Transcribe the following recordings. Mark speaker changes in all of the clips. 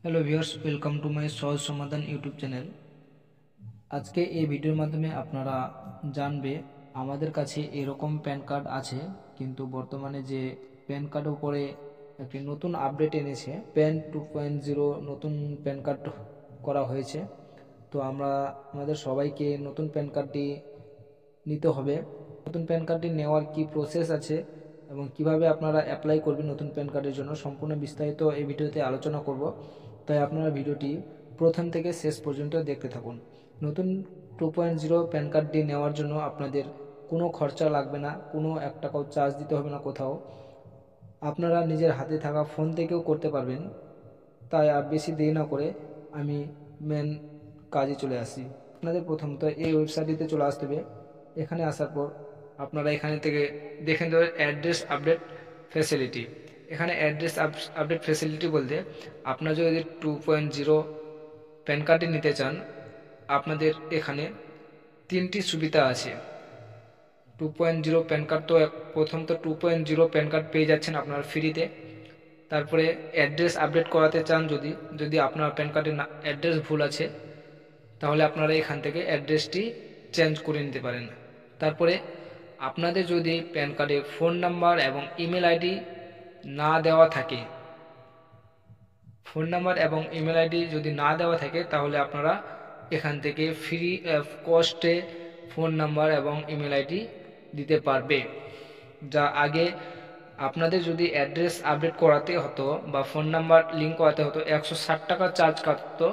Speaker 1: Hello viewers, welcome to my সহজ সমাধান YouTube channel. আজকে এই ভিডিওর মাধ্যমে আপনারা জানবে আমাদের কাছে এরকম প্যান কার্ড আছে, কিন্তু বর্তমানে যে প্যান কার্ডের উপরে একটি নতুন আপডেট এনেছে, প্যান 2.0 নতুন প্যান কার্ড করা হয়েছে। তো আমরা আমাদের সবাইকে নতুন প্যান কার্ডটি নিতে হবে। নতুন প্যান কার্ডটি নেওয়ার কি প্রসেস আছে এবং কিভাবে আপনারা অ্যাপ্লাই করবেন নতুন প্যান কার্ডের জন্য সম্পূর্ণ বিস্তারিত এই ভিডিওতে আলোচনা করব। তাই আপনারা ভিডিওটি প্রথম থেকে শেষ পর্যন্ত দেখতে থাকুন। নতুন 2.0 প্যান কার্ডটি নেওয়ার জন্য আপনাদের কোনো খরচা লাগবে না, কোনো এক টাকাও চার্জ দিতে হবে না কোথাও। আপনারা নিজের হাতে থাকা ফোন থেকেও করতে পারবেন। তাই আর বেশি দেরি না করে আমি মেন কাজে চলে আসি। আপনাদের প্রথমত এই ওয়েবসাইটটিতে চলে আসতে হবে। এখানে আসার পর আপনারা এখানে থেকে দেখে দেবেন অ্যাড্রেস আপডেট ফ্যাসিলিটি। এখানে অ্যাড্রেস আপডেট ফ্যাসিলিটি বলতে আপনারা যদি 2.0 প্যান কার্ডটি নিতে চান, আপনাদের এখানে তিনটি সুবিধা আছে। 2.0 প্যান কার্ড তো প্রথম তো 2.0 প্যান কার্ড পেয়ে যাচ্ছেন আপনার ফ্রিতে। তারপরে অ্যাড্রেস আপডেট করাতে চান, যদি যদি আপনার প্যান কার্ডের অ্যাড্রেস ভুল আছে, তাহলে আপনারা এখান থেকে অ্যাড্রেসটি চেঞ্জ করে নিতে পারেন। তারপরে আপনাদের যদি প্যান কার্ডে ফোন নাম্বার এবং ইমেল আইডি না দেওয়া থাকে, ফোন নাম্বার এবং ইমেল আইডি যদি না দেওয়া থাকে, তাহলে আপনারা এখান থেকে ফ্রি কস্টে ফোন নাম্বার এবং ইমেল আইডি দিতে পারবে। যা আগে আপনাদের যদি অ্যাড্রেস আপডেট করাতে হতো বা ফোন নাম্বার লিঙ্ক করাতে হতো, 160 টাকা চার্জ কাটতো,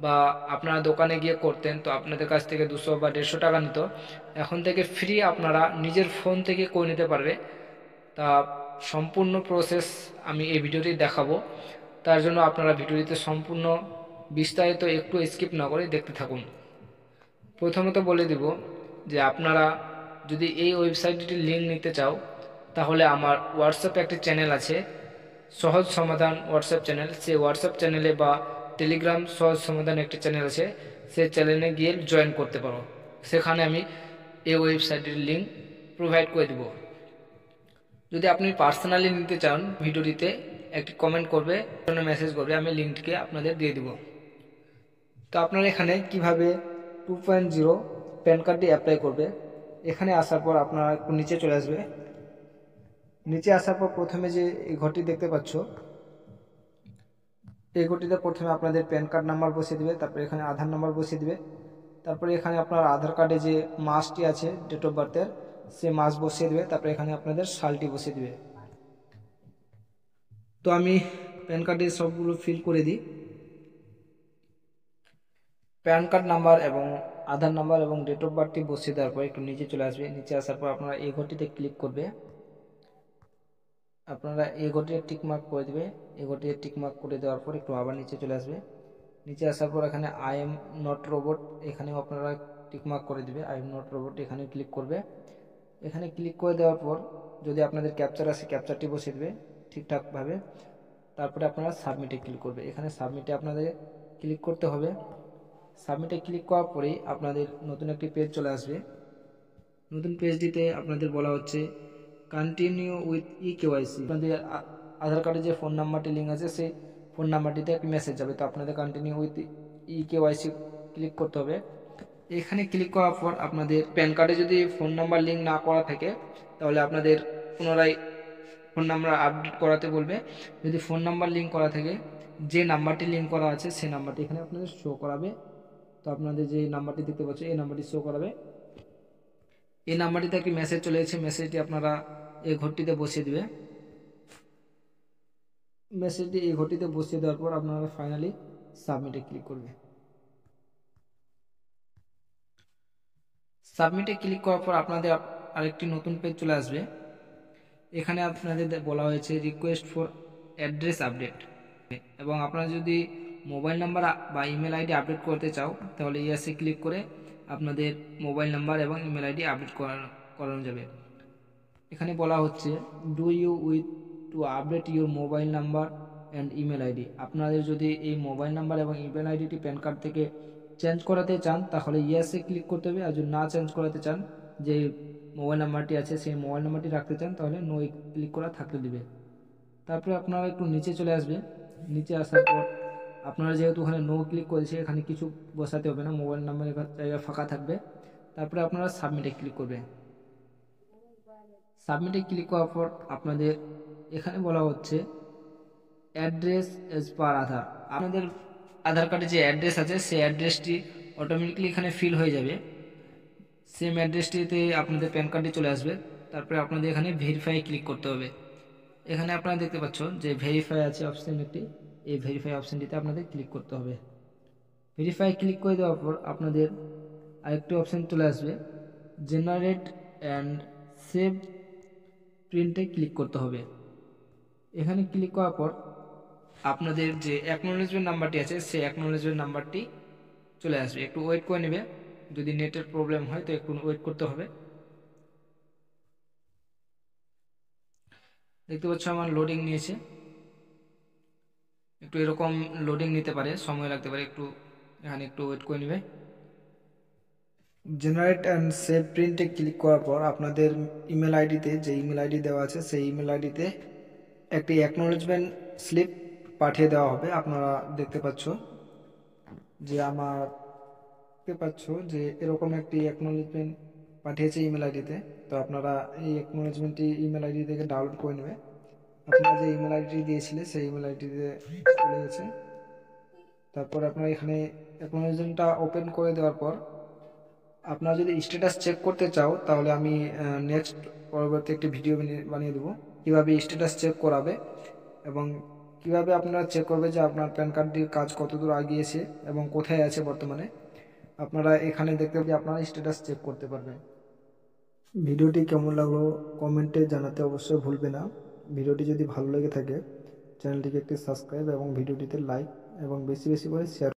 Speaker 1: বা আপনারা দোকানে গিয়ে করতেন তো আপনাদের কাছ থেকে 200 বা 150 টাকা নিত। এখন থেকে ফ্রি আপনারা নিজের ফোন থেকে করে নিতে পারবে। তা সম্পূর্ণ প্রসেস আমি এই ভিডিওতেই দেখাবো। তার জন্য আপনারা ভিডিওটিতে সম্পূর্ণ বিস্তারিত একটু স্কিপ না করে দেখতে থাকুন। প্রথমত বলে দিব যে আপনারা যদি এই ওয়েবসাইটটির লিঙ্ক নিতে চাও, তাহলে আমার হোয়াটসঅ্যাপে একটি চ্যানেল আছে, সহজ সমাধান হোয়াটসঅ্যাপ চ্যানেল। সেই হোয়াটসঅ্যাপ চ্যানেলে বা টেলিগ্রাম সহজ সমাধান একটি চ্যানেল আছে, সেই চ্যানেলে গিয়ে জয়েন করতে পারো। সেখানে আমি এই ওয়েবসাইটের লিঙ্ক প্রোভাইড করে দেব। যদি আপনি পার্সোনালি নিতে চান, ভিডিওটিতে একটি কমেন্ট করবে, মেসেজ করবে, আমি লিঙ্কটিকে আপনাদের দিয়ে দিব। তো আপনারা এখানে কিভাবে 2.0 প্যান কার্ডটি অ্যাপ্লাই করবে, এখানে আসার পর আপনারা একটু নিচে চলে আসবে। নিচে আসার পর প্রথমে যে এই ঘরটি দেখতে পাচ্ছ, এই ঘরটিতে প্রথমে আপনাদের প্যান কার্ড নাম্বার বসিয়ে দিবে, তারপরে এখানে আধার নাম্বার বসিয়ে দিবে, তারপরে এখানে আপনার আধার কার্ডে যে মাসটি আছে ডেট অফ বার্থের, সে মাস বসিয়ে দিবে, তারপরে এখানে আপনাদের সালটি বসিয়ে দিবে। তো আমি প্যান কার্ডে সবগুলো ফিল করে দিই। প্যান কার্ড নাম্বার এবং আধার নাম্বার এবং ডেট অফ বার্থটি বসিয়ে দেওয়ার পর একটু নিচে চলে আসবে। নিচে আসার পর আপনারা এই ঘরটিতে ক্লিক করবে। আপনারা এই ঘরটিতে টিক মার্ক করে দেবে। এই ঘরটিতে টিক মার্ক করে দেওয়ার পর একটু আবার নিচে চলে আসবে। নিচে আসার পর এখানে আই এম নট রোবট, এখানেও আপনারা টিক মার্ক করে দেবে। আই এম নট রোবট এখানে ক্লিক করবে। এখানে ক্লিক করে দেওয়ার পর যদি আপনাদের ক্যাপচার আসে, ক্যাপচারটি বসিয়ে দেবে ঠিকঠাকভাবে। তারপরে আপনারা সাবমিটে ক্লিক করবে। এখানে সাবমিটে আপনাদের ক্লিক করতে হবে। সাবমিটে ক্লিক করার পরেই আপনাদের নতুন একটি পেজ চলে আসবে। নতুন পেজটিতে আপনাদের বলা হচ্ছে কন্টিনিউ উইথ ইকেওয়াইসি। আপনাদের আধার কার্ডে যে ফোন নাম্বারটি লিঙ্ক আছে, সেই ফোন নাম্বারটিতে একটি মেসেজ যাবে। তো আপনাদের কন্টিনিউ উইথ ইকেওয়াইসি ক্লিক করতে হবে। এখানে ক্লিক করার পর আপনাদের প্যান কার্ডে যদি ফোন নাম্বার লিঙ্ক না করা থাকে, তাহলে আপনাদের পুনরায় ফোন নাম্বার আপডেট করাতে বলবে। যদি ফোন নাম্বার লিঙ্ক করা থাকে, যে নাম্বারটি লিঙ্ক করা আছে সেই নাম্বারটি এখানে আপনাদের শো করাবে। তো আপনাদের যে নাম্বারটি দেখতে পাচ্ছ, এই নাম্বারটি শো করাবে। এই নাম্বারটিতে একটি মেসেজ চলে এসেছে, মেসেজটি আপনারা এই ঘরটিতে বসিয়ে দিবে। মেসেজটি এই ঘরটিতে বসিয়ে দেওয়ার পর আপনারা ফাইনালি সাবমিটে ক্লিক করবে। সাবমিটে ক্লিক করার পর আপনাদের আরেকটি নতুন পেজ চলে আসবে। এখানে আপনাদের বলা হয়েছে রিকোয়েস্ট ফর অ্যাড্রেস আপডেট, এবং আপনারা যদি মোবাইল নাম্বার বা ইমেল আইডি আপডেট করতে চাও, তাহলে ইয়েসে ক্লিক করে আপনাদের মোবাইল নাম্বার এবং ইমেল আইডি আপডেট করানো যাবে। এখানে বলা হচ্ছে do you with to update your mobile number and email ID. আপনাদের যদি এই মোবাইল নাম্বার এবং ইমেল আইডিটি প্যান কার্ড থেকে চেঞ্জ করাতে চান, তাহলে ইয়েসে ক্লিক করতে হবে। আর যদি না চেঞ্জ করাতে চান, যে মোবাইল নাম্বারটি আছে সেই মোবাইল নাম্বারটি রাখতে চান, তাহলে নো ক্লিক করা থাকলে দিবে। তারপরে আপনারা একটু নিচে চলে আসবে। নিচে আসার পর আপনারা যেহেতু ওখানে নো ক্লিক করেছে, এখানে কিছু বসাতে হবে না, মোবাইল নাম্বারের জায়গা ফাঁকা থাকবে। তারপরে আপনারা সাবমিটে ক্লিক করবে। সাবমিটে ক্লিক করার পর আপনাদের এখানে বলা হচ্ছে অ্যাড্রেস এজ পার আধার। আপনাদের আধার কার্ডে যে অ্যাড্রেস আছে সেই অ্যাড্রেসটি অটোমেটিকলি এখানে ফিল হয়ে যাবে। সেম অ্যাড্রেসটিতে আপনাদের প্যান কার্ডটি চলে আসবে। তারপরে আপনাদের এখানে ভেরিফাই ক্লিক করতে হবে। এখানে আপনারা দেখতে পাচ্ছ যে ভেরিফাই আছে অপশান একটি, এই ভেরিফাই অপশানটিতে আপনাদের ক্লিক করতে হবে। ভেরিফাই ক্লিক করে দেওয়ার পর আপনাদের আরেকটি অপশান চলে আসবে, জেনারেট অ্যান্ড সেভ প্রিন্টে ক্লিক করতে হবে। এখানে ক্লিক করার পর আপনাদের যে অ্যাকনোলেজমেন্ট নাম্বারটি আছে সেই অ্যাকনোলেজমেন্ট নাম্বারটি চলে আসবে। একটু ওয়েট করে নেবে, যদি নেটের প্রবলেম হয় তো একটু ওয়েট করতে হবে। দেখতে পাচ্ছ আমার লোডিং নিয়েছে, একটু এরকম লোডিং নিতে পারে, সময় লাগতে পারে, একটু এখানে একটু ওয়েট করে নেবে। জেনারেট অ্যান্ড সেভ প্রিন্টে ক্লিক করার পর আপনাদের ইমেল আইডিতে যে ইমেল আইডি দেওয়া আছে সেই ইমেল আইডিতে একটি অ্যাকনোলেজমেন্ট স্লিপ পাঠিয়ে দেওয়া হবে। আপনারা দেখতে পাচ্ছ যে এরকম একটি অ্যাকনোলেজমেন্ট পাঠিয়েছে ইমেল আইডিতে। তো আপনারা এই অ্যাকনোলেজমেন্টটি ইমেল আইডি থেকে ডাউনলোড করে নেবে। আপনারা যে ইমেল আইডি দিয়েছিলেন সেই ইমেল আইডিতে চলে গেছে। তারপর আপনারা এখানে অ্যাকনোলেজমেন্টটা ওপেন করে দেওয়ার পর আপনারা যদি স্ট্যাটাস চেক করতে চাও তাহলে আমি নেক্সট পরবর্তী একটি ভিডিও বানিয়ে দেবো কীভাবে স্ট্যাটাস চেক করাবে এবং কিভাবে আপনারা চেক করবে যে আপনার প্যান কার্ডটির কাজ কতদূর এগিয়েছে এবং কোথায় আছে বর্তমানে। আপনারা এখানে দেখতে পাবেন যে আপনারা স্ট্যাটাস চেক করতে পারবেন। ভিডিওটি কেমন লাগলো কমেন্টে জানাতে অবশ্যই ভুলবে না। ভিডিওটি যদি ভালো লেগে থাকে চ্যানেলটিকে একটি সাবস্ক্রাইব এবং ভিডিওটিতে লাইক এবং বেশি বেশি করে শেয়ার